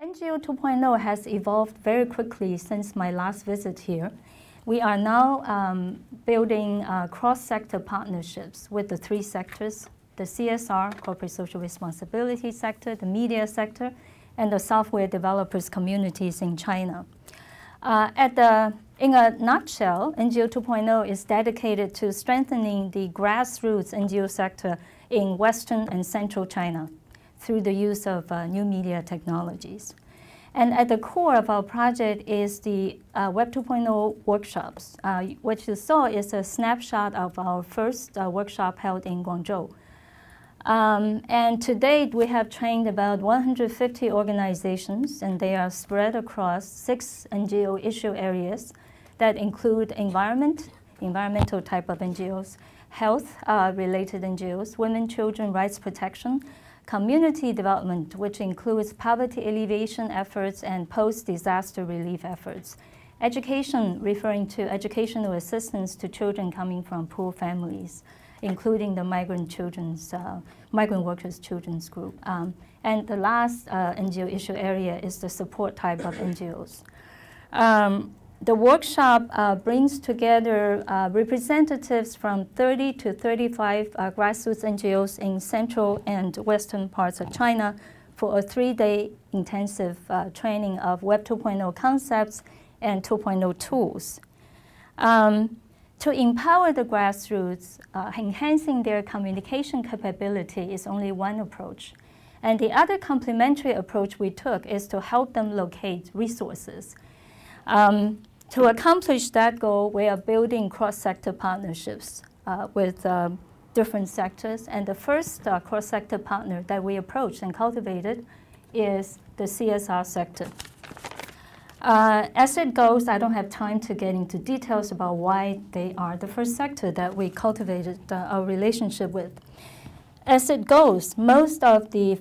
NGO 2.0 has evolved very quickly since my last visit here. We are now building cross-sector partnerships with the three sectors: the CSR, corporate social responsibility sector, the media sector, and the software developers communities in China. In a nutshell, NGO 2.0 is dedicated to strengthening the grassroots NGO sector in Western and Central China through the use of new media technologies. And at the core of our project is the Web 2.0 workshops. What you saw is a snapshot of our first workshop held in Guangzhou. And to date, we have trained about 150 organizations, and they are spread across 6 NGO issue areas that include environmental type of NGOs, health-related NGOs, women, children, rights protection, community development, which includes poverty alleviation efforts and post-disaster relief efforts, education, referring to educational assistance to children coming from poor families, including the migrant workers' children's group. And the last NGO issue area is the support type of NGOs. The workshop brings together representatives from 30 to 35 grassroots NGOs in central and western parts of China for a 3-day intensive training of Web 2.0 concepts and 2.0 tools. To empower the grassroots, enhancing their communication capability is only one approach. And the other complementary approach we took is to help them locate resources. To accomplish that goal, we are building cross-sector partnerships with different sectors. And the first cross-sector partner that we approached and cultivated is the CSR sector. As it goes, I don't have time to get into details about why they are the first sector that we cultivated our relationship with. As it goes, most of the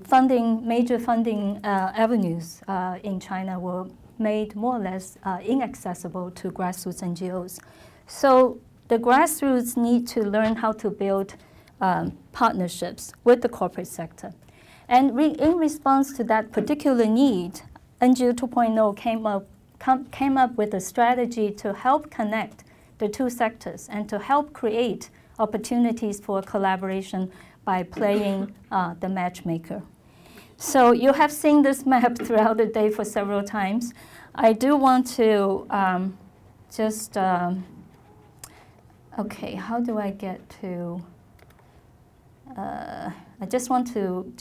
major funding avenues in China were made more or less inaccessible to grassroots NGOs. So the grassroots need to learn how to build partnerships with the corporate sector. And in response to that particular need, NGO 2.0 came up with a strategy to help connect the two sectors and to help create opportunities for collaboration by playing the matchmaker. So you have seen this map throughout the day for several times. I do want to okay, how do I get to, I just want to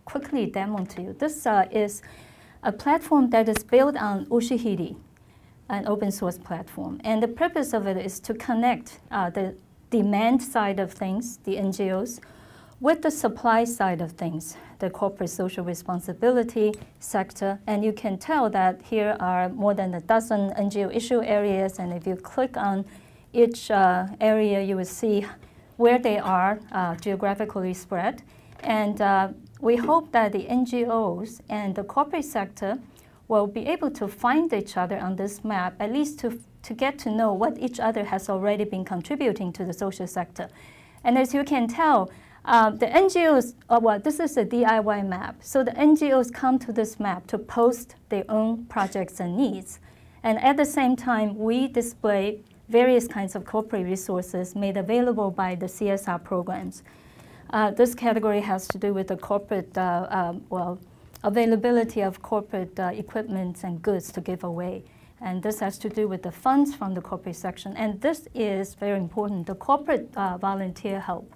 quickly demo to you. This is a platform that is built on Ushahidi, an open source platform. And the purpose of it is to connect the demand side of things, the NGOs, with the supply side of things, the corporate social responsibility sector. And you can tell that here are more than a dozen NGO issue areas. And if you click on each area, you will see where they are geographically spread. And we hope that the NGOs and the corporate sector will be able to find each other on this map, at least to get to know what each other has already been contributing to the social sector. And as you can tell, the NGOs, well, this is a DIY map. So the NGOs come to this map to post their own projects and needs. And at the same time, we display various kinds of corporate resources made available by the CSR programs. This category has to do with the corporate, availability of corporate equipment and goods to give away. And this has to do with the funds from the corporate section. And this is very important, the corporate volunteer help.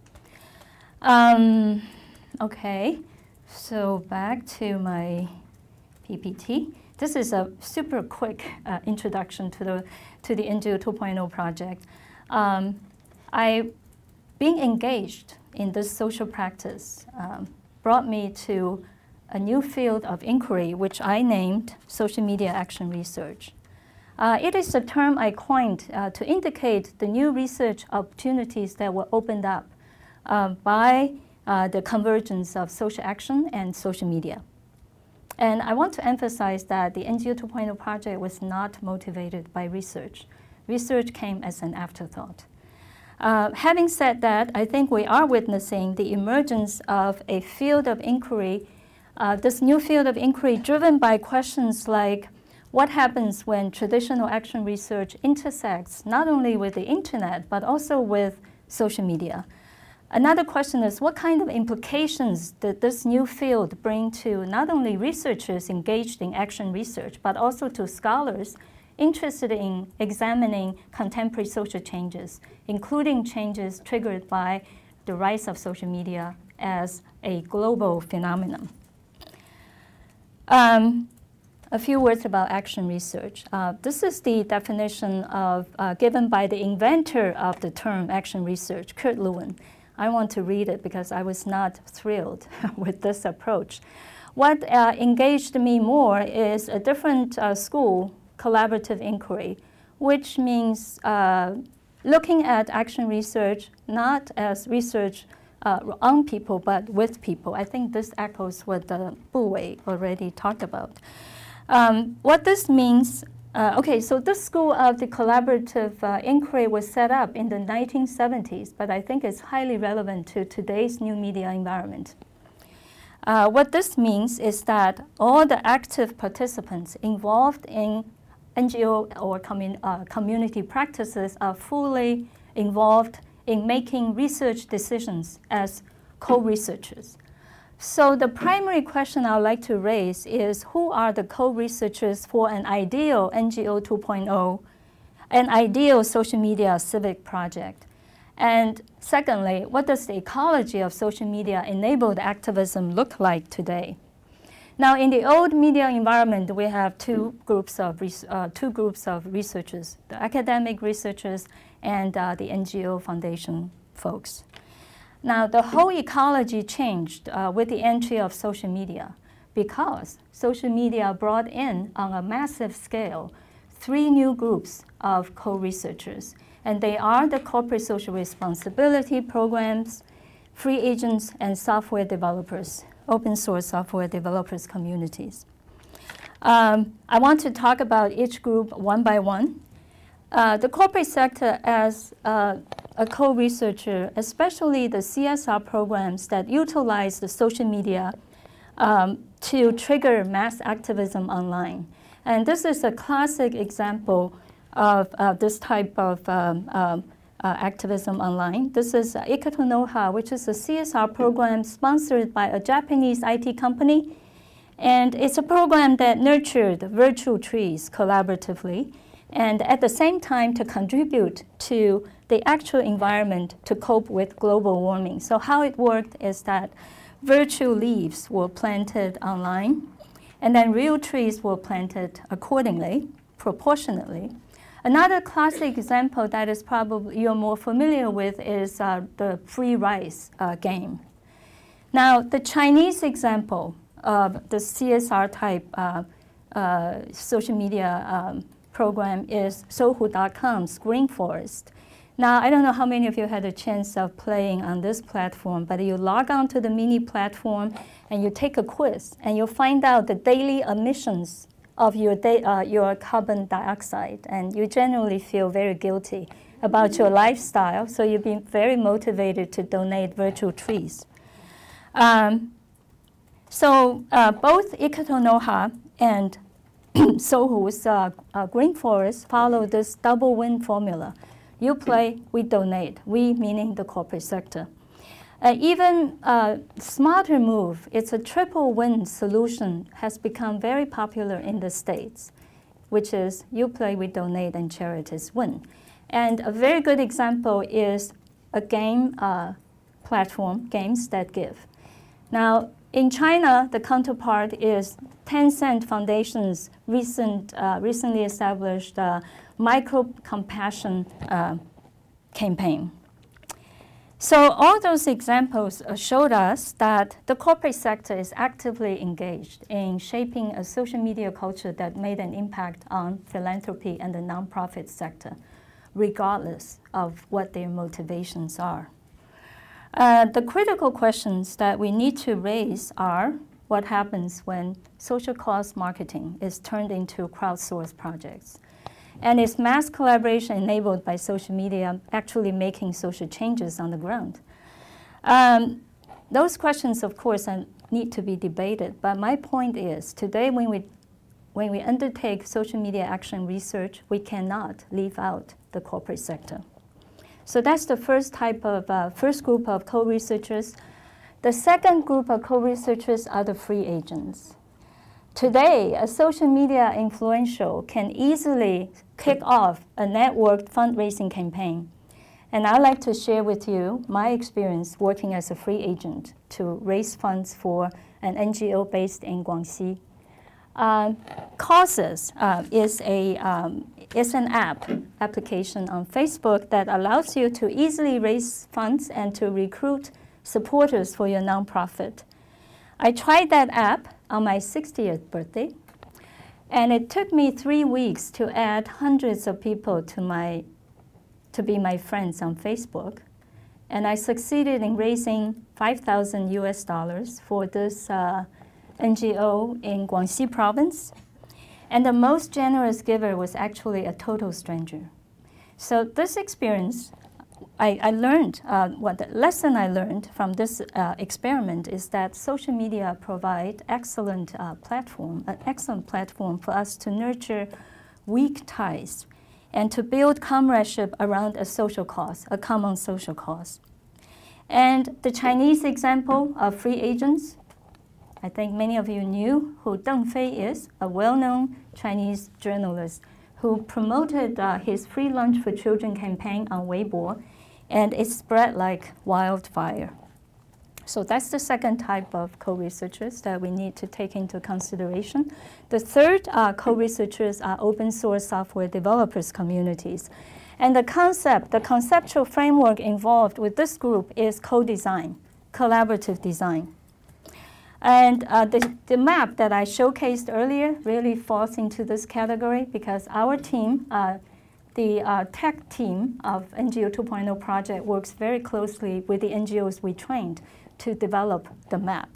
Okay, so back to my PPT. This is a super quick introduction to the NGO 2.0 project. Being engaged in this social practice brought me to a new field of inquiry, which I named social media action research. It is a term I coined to indicate the new research opportunities that were opened up by the convergence of social action and social media. And I want to emphasize that the NGO 2.0 project was not motivated by research. Research came as an afterthought. Having said that, I think we are witnessing the emergence of a field of inquiry This new field of inquiry driven by questions like what happens when traditional action research intersects not only with the internet, but also with social media. Another question is what kind of implications did this new field bring to not only researchers engaged in action research, but also to scholars interested in examining contemporary social changes, including changes triggered by the rise of social media as a global phenomenon. A few words about action research. This is the definition given by the inventor of the term action research, Kurt Lewin. I want to read it because I was not thrilled with this approach. What engaged me more is a different school, collaborative inquiry, which means looking at action research not as research on people, but with people. I think this echoes what Bu Wei already talked about. What this means, so this school of the collaborative inquiry was set up in the 1970s, but I think it's highly relevant to today's new media environment. What this means is that all the active participants involved in NGO or community practices are fully involved in making research decisions as co-researchers. So the primary question I would like to raise is who are the co-researchers for an ideal NGO 2.0, an ideal social media civic project? And secondly, what does the ecology of social media enabled activism look like today? Now, in the old media environment, we have two groups of researchers, the academic researchers and the NGO foundation folks. Now, the whole ecology changed with the entry of social media because social media brought in, on a massive scale, 3 new groups of co-researchers. And they are the corporate social responsibility programs, free agents, and software developers, open source software developers communities. I want to talk about each group one by one. The corporate sector as a co-researcher, especially the CSR programs that utilize the social media to trigger mass activism online. And this is a classic example of this type of activism online. This is ecommerce, which is a CSR program sponsored by a Japanese IT company. And it's a program that nurtured virtual trees collaboratively, and at the same time to contribute to the actual environment to cope with global warming. So how it worked is that virtual leaves were planted online, and then real trees were planted accordingly, proportionately. Another classic example that is probably you're more familiar with is the free rice game. Now, the Chinese example of the CSR type social media program is Sohu.com's Green Forest. Now, I don't know how many of you had a chance of playing on this platform, but you log on to the mini platform and you take a quiz, and you'll find out the daily emissions of your carbon dioxide, and you generally feel very guilty about your lifestyle, so you'll be very motivated to donate virtual trees. Both Ikotonoha and Sohu's Green Forest follow this double win formula. You play, we donate, we meaning the corporate sector. Even a smarter move, it's a triple win solution, has become very popular in the States, which is you play, we donate, and charities win. And a very good example is a game platform, Games That Give. Now, in China, the counterpart is Tencent Foundation's recently established micro-compassion campaign. So all those examples showed us that the corporate sector is actively engaged in shaping a social media culture that made an impact on philanthropy and the nonprofit sector, regardless of what their motivations are. The critical questions that we need to raise are what happens when social cause marketing is turned into crowdsourced projects? And is mass collaboration enabled by social media actually making social changes on the ground? Those questions, of course, need to be debated. But my point is, today when we undertake social media action research, we cannot leave out the corporate sector. So that's the first group of co-researchers. The second group of co-researchers are the free agents. Today, a social media influential can easily kick off a networked fundraising campaign. And I'd like to share with you my experience working as a free agent to raise funds for an NGO based in Guangxi. Causes is an application on Facebook that allows you to easily raise funds and to recruit supporters for your nonprofit. I tried that app on my 60th birthday, and it took me 3 weeks to add hundreds of people to be my friends on Facebook. And I succeeded in raising $5,000 US for this NGO in Guangxi province. And the most generous giver was actually a total stranger. So this experience, I learned, the lesson I learned from this experiment is that social media provide an excellent platform for us to nurture weak ties and to build comradeship around a social cause, a common social cause. And the Chinese example of free agents, I think many of you knew who Deng Fei is, a well-known Chinese journalist who promoted his free lunch for children campaign on Weibo, and it spread like wildfire. So that's the second type of co-researchers that we need to take into consideration. The third co-researchers are open source software developers communities. And the conceptual framework involved with this group is co-design, collaborative design. And the map that I showcased earlier really falls into this category because our team, the tech team of NGO 2.0 project works very closely with the NGOs we trained to develop the map.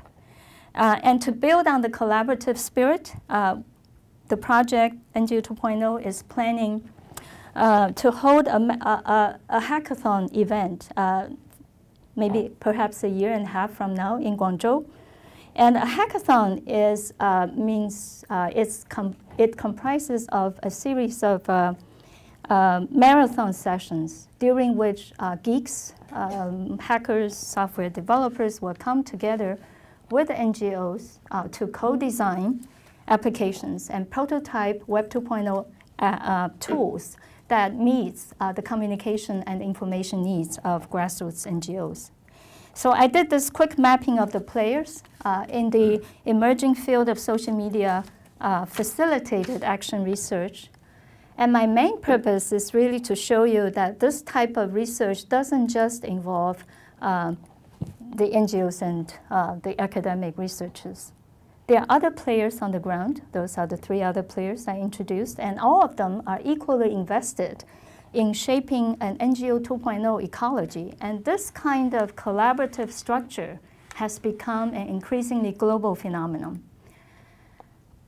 And to build on the collaborative spirit, the project NGO 2.0 is planning to hold a hackathon event, perhaps a year and a half from now in Guangzhou. And a hackathon it comprises of a series of marathon sessions during which geeks, hackers, software developers will come together with NGOs to co-design applications and prototype Web 2.0 tools that meets the communication and information needs of grassroots NGOs. So I did this quick mapping of the players in the emerging field of social media facilitated action research. And my main purpose is really to show you that this type of research doesn't just involve the NGOs and the academic researchers. There are other players on the ground. Those are the 3 other players I introduced, and all of them are equally invested in shaping an NGO 2.0 ecology. And this kind of collaborative structure has become an increasingly global phenomenon.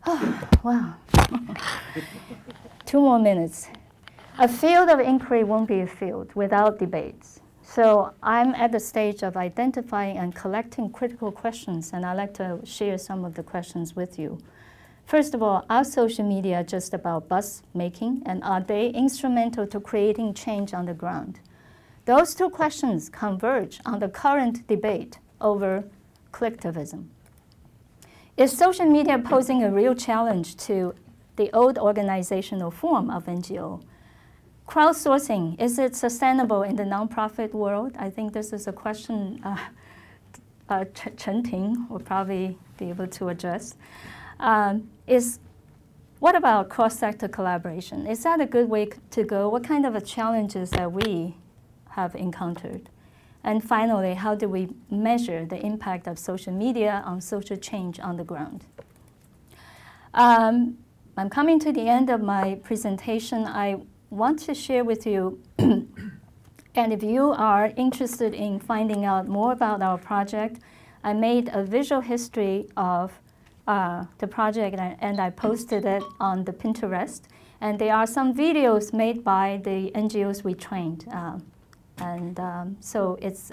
Oh, wow. 2 more minutes. A field of inquiry won't be a field without debates. So I'm at the stage of identifying and collecting critical questions, and I'd like to share some of the questions with you. First of all, are social media just about buzz making, and are they instrumental to creating change on the ground? Those 2 questions converge on the current debate over clicktivism. Is social media posing a real challenge to the old organizational form of NGO? Crowdsourcing, is it sustainable in the nonprofit world? I think this is a question Chen Ting will probably be able to address. What about cross-sector collaboration? Is that a good way to go? What kind of challenges that we have encountered? And finally, how do we measure the impact of social media on social change on the ground? I'm coming to the end of my presentation. I want to share with you, and if you are interested in finding out more about our project, I made a visual history of the project, and I posted it on the Pinterest. And there are some videos made by the NGOs we trained. So it's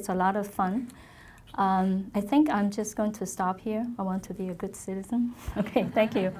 a lot of fun. I think I'm just going to stop here. I want to be a good citizen. Okay, thank you.